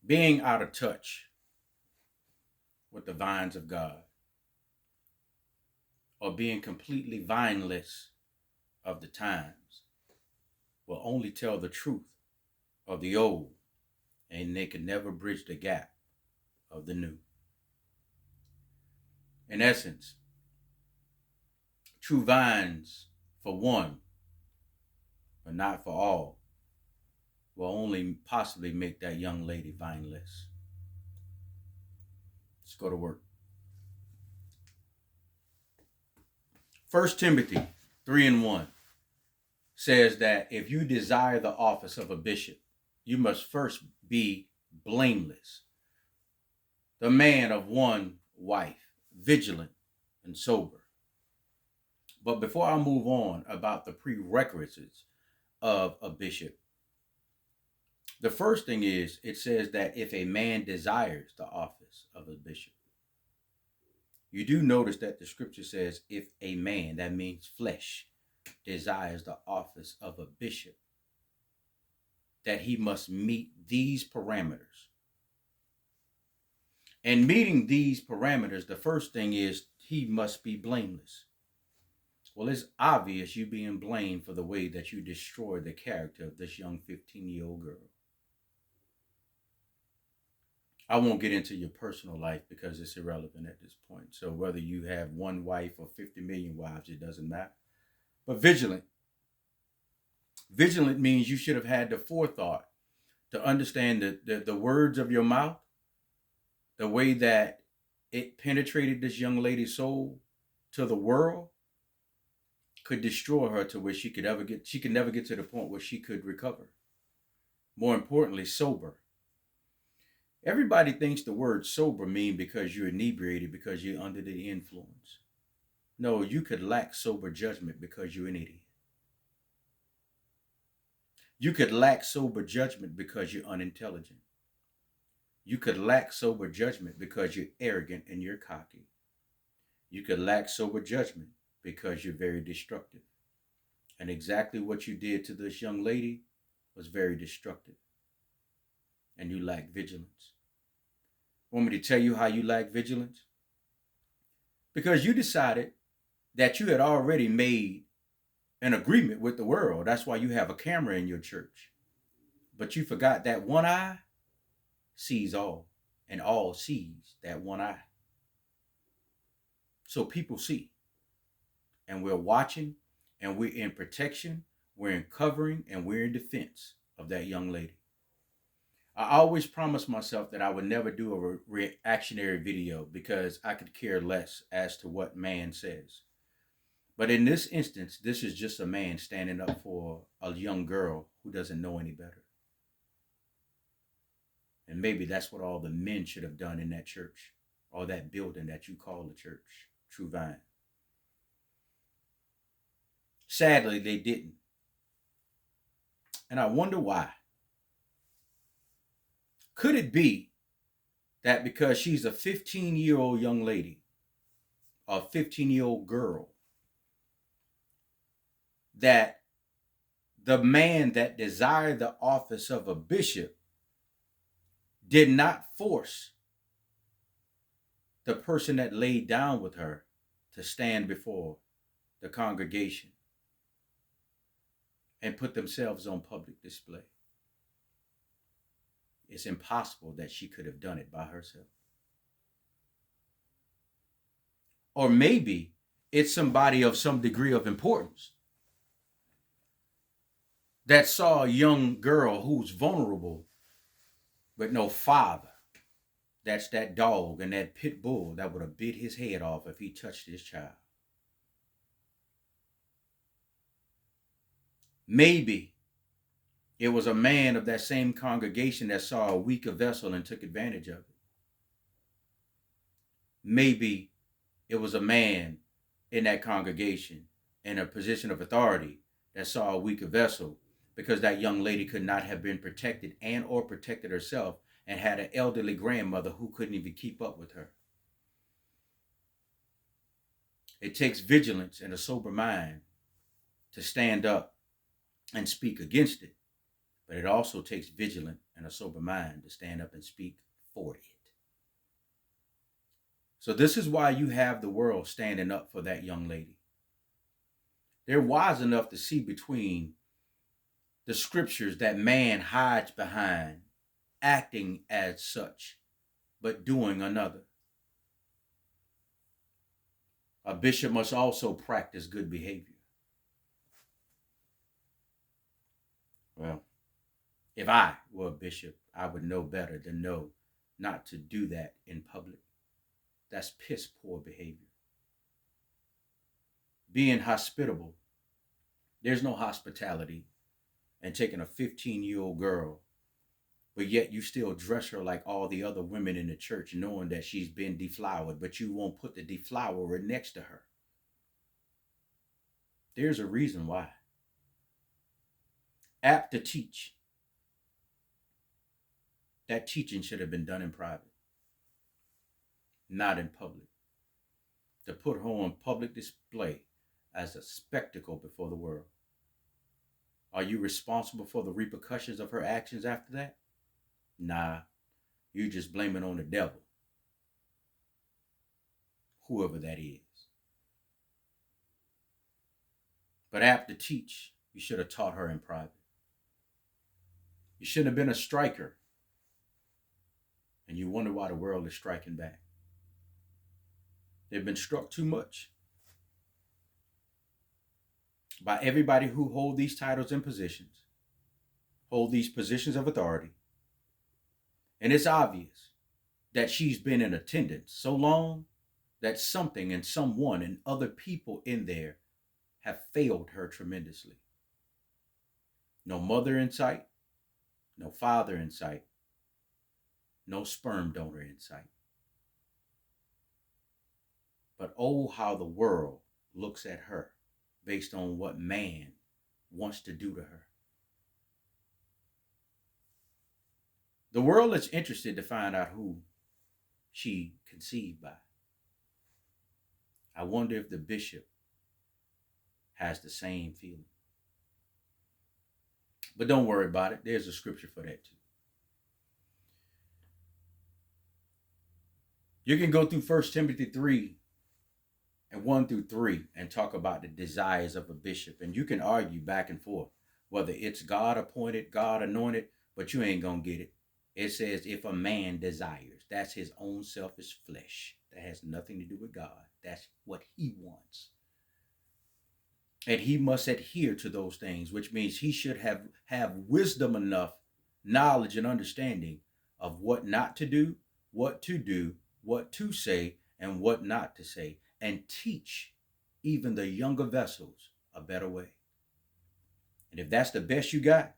Being out of touch with the vines of God, or being completely vineless of the times, will only tell the truth of the old, and they can never bridge the gap of the new. In essence, true vines for one, but not for all, will only possibly make that young lady vineless. Let's go to work. 1 Timothy 3:1 says that if you desire the office of a bishop, you must first be blameless, the man of one wife, vigilant and sober. But before I move on about the prerequisites of a bishop, the first thing is it says that if a man desires the office of a bishop, you do notice that the scripture says if a man, that means flesh, desires the office of a bishop, that he must meet these parameters. And meeting these parameters, the first thing is he must be blameless. Well, it's obvious you being blamed for the way that you destroyed the character of this young 15-year-old girl. I won't get into your personal life because it's irrelevant at this point. So whether you have one wife or 50 million wives, it doesn't matter. But vigilant. Vigilant means you should have had the forethought to understand the words of your mouth, the way that it penetrated this young lady's soul to the world, could destroy her to where she could never get to the point where she could recover. More importantly, sober. Everybody thinks the word sober means because you're inebriated, because you're under the influence. No, you could lack sober judgment because you're an idiot. You could lack sober judgment because you're unintelligent. You could lack sober judgment because you're arrogant and you're cocky. You could lack sober judgment because you're very destructive. And exactly what you did to this young lady was very destructive. And you lack vigilance. Want me to tell you how you lack vigilance? Because you decided that you had already made an agreement with the world. That's why you have a camera in your church. But you forgot that one eye sees all, and all sees that one eye. So people see, and we're watching, and we're in protection, we're in covering, and we're in defense of that young lady. I always promised myself that I would never do a reactionary video because I could care less as to what man says. But in this instance, this is just a man standing up for a young girl who doesn't know any better. And maybe that's what all the men should have done in that church, or that building that you call the church, True Vine. Sadly, they didn't. And I wonder why. Could it be that because she's a 15-year-old young lady, a 15-year-old girl, that the man that desired the office of a bishop did not force the person that laid down with her to stand before the congregation and put themselves on public display? It's impossible that she could have done it by herself. Or maybe it's somebody of some degree of importance that saw a young girl who's vulnerable with no father. That's that dog and that pit bull that would have bit his head off if he touched his child. Maybe it was a man of that same congregation that saw a weaker vessel and took advantage of it. Maybe it was a man in that congregation in a position of authority that saw a weaker vessel because that young lady could not have been protected and or protected herself and had an elderly grandmother who couldn't even keep up with her. It takes vigilance and a sober mind to stand up and speak against it. but it also takes vigilant and a sober mind to stand up and speak for it. So this is why you have the world standing up for that young lady. They're wise enough to see between the scriptures that man hides behind, acting as such, but doing another. A bishop must also practice good behavior. Well, if I were a bishop, I would know better than know not to do that in public. That's piss poor behavior. Being hospitable, there's no hospitality in taking a 15-year-old girl, but yet you still dress her like all the other women in the church, knowing that she's been deflowered, but you won't put the deflowerer next to her. There's a reason why. Apt to teach. That teaching should have been done in private, not in public. To put her on public display as a spectacle before the world. Are you responsible for the repercussions of her actions after that? Nah, you just blame it on the devil. Whoever that is. But apt to teach, you should have taught her in private. You shouldn't have been a striker. And you wonder why the world is striking back. They've been struck too much by everybody who hold these titles and positions, hold these positions of authority. And it's obvious that she's been in attendance so long that something and someone and other people in there have failed her tremendously. No mother in sight, no father in sight, no sperm donor in sight. But oh, how the world looks at her based on what man wants to do to her. The world is interested to find out who she conceived by. I wonder if the bishop has the same feeling. But don't worry about it. There's a scripture for that too. You can go through 1 Timothy 3 and 1 through 3 and talk about the desires of a bishop. And you can argue back and forth whether it's God appointed, God anointed, but you ain't going to get it. It says if a man desires, that's his own selfish flesh. That has nothing to do with God. That's what he wants. And he must adhere to those things, which means he should have wisdom enough, knowledge and understanding of what not to do, what to say, and what not to say, and teach even the younger vessels a better way. And if that's the best you got,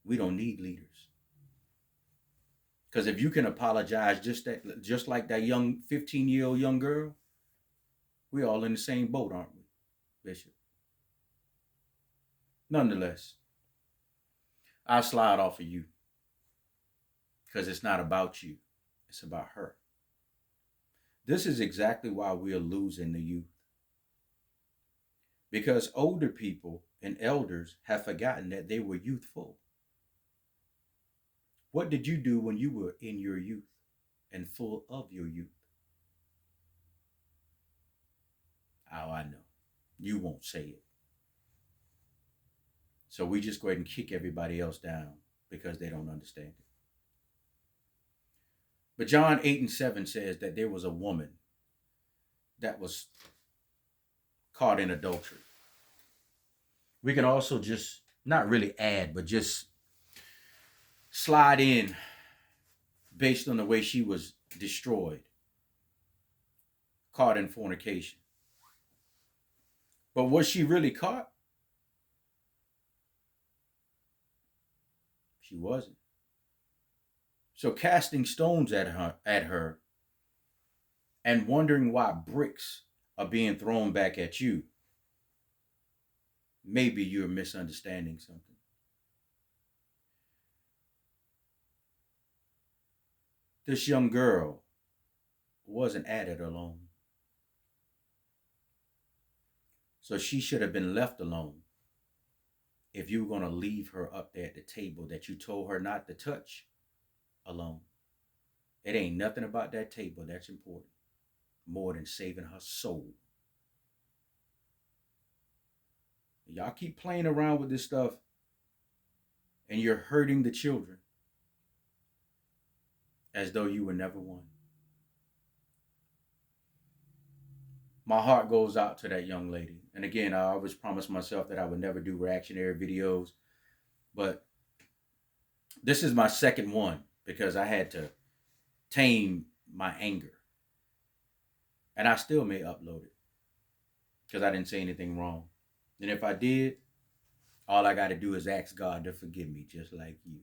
we don't need leaders. Because if you can apologize just like that young 15-year-old young girl, we're all in the same boat, aren't we, Bishop? Nonetheless, I'll slide off of you because it's not about you. It's about her. This is exactly why we are losing the youth. Because older people and elders have forgotten that they were youthful. What did you do when you were in your youth and full of your youth? Oh, I know. You won't say it. So we just go ahead and kick everybody else down because they don't understand it. But John 8:7 says that there was a woman that was caught in adultery. We can also just not really add, but just slide in based on the way she was destroyed, caught in fornication. But was she really caught? She wasn't. So casting stones at her and wondering why bricks are being thrown back at you, maybe you're misunderstanding something. This young girl wasn't at it alone. So she should have been left alone if you were going to leave her up there at the table that you told her not to touch alone. It ain't nothing about that table that's important more than saving her soul. Y'all keep playing around with this stuff and you're hurting the children as though you were never one. My heart goes out to that young lady. And again, I always promised myself that I would never do reactionary videos. But this is my second one because I had to tame my anger. And I still may upload it because I didn't say anything wrong. And if I did, all I got to do is ask God to forgive me just like you.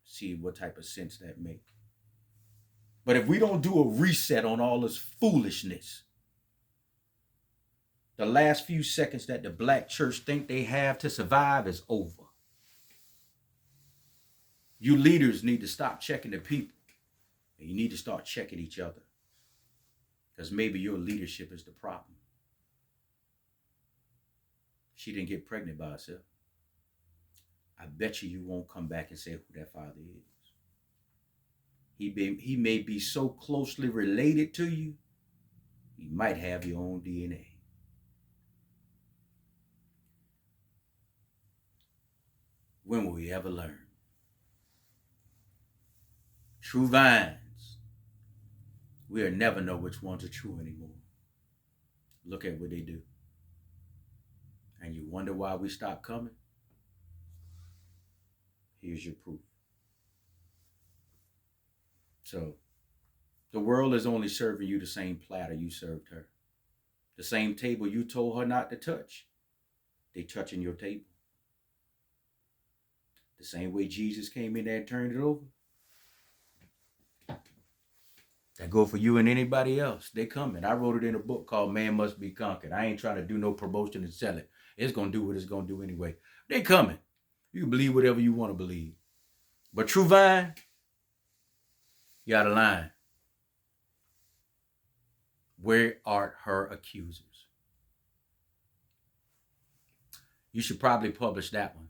See what type of sense that makes. But if we don't do a reset on all this foolishness, the last few seconds that the black church think they have to survive is over. You leaders need to stop checking the people. And you need to start checking each other. Because maybe your leadership is the problem. She didn't get pregnant by herself. I bet you won't come back and say who that father is. He may be so closely related to you, you might have your own DNA. When will we ever learn? True vines, we'll never know which ones are true anymore. Look at what they do. And you wonder why we stopped coming? Here's your proof. So, the world is only serving you the same platter you served her. The same table you told her not to touch. They touching your table. The same way Jesus came in there and turned it over. That go for you and anybody else. They coming. I wrote it in a book called Man Must Be Conquered. I ain't trying to do no promotion and sell it. It's going to do what it's going to do anyway. They coming. You can believe whatever you want to believe. But True Vine, you out of line. Where are her accusers? You should probably publish that one.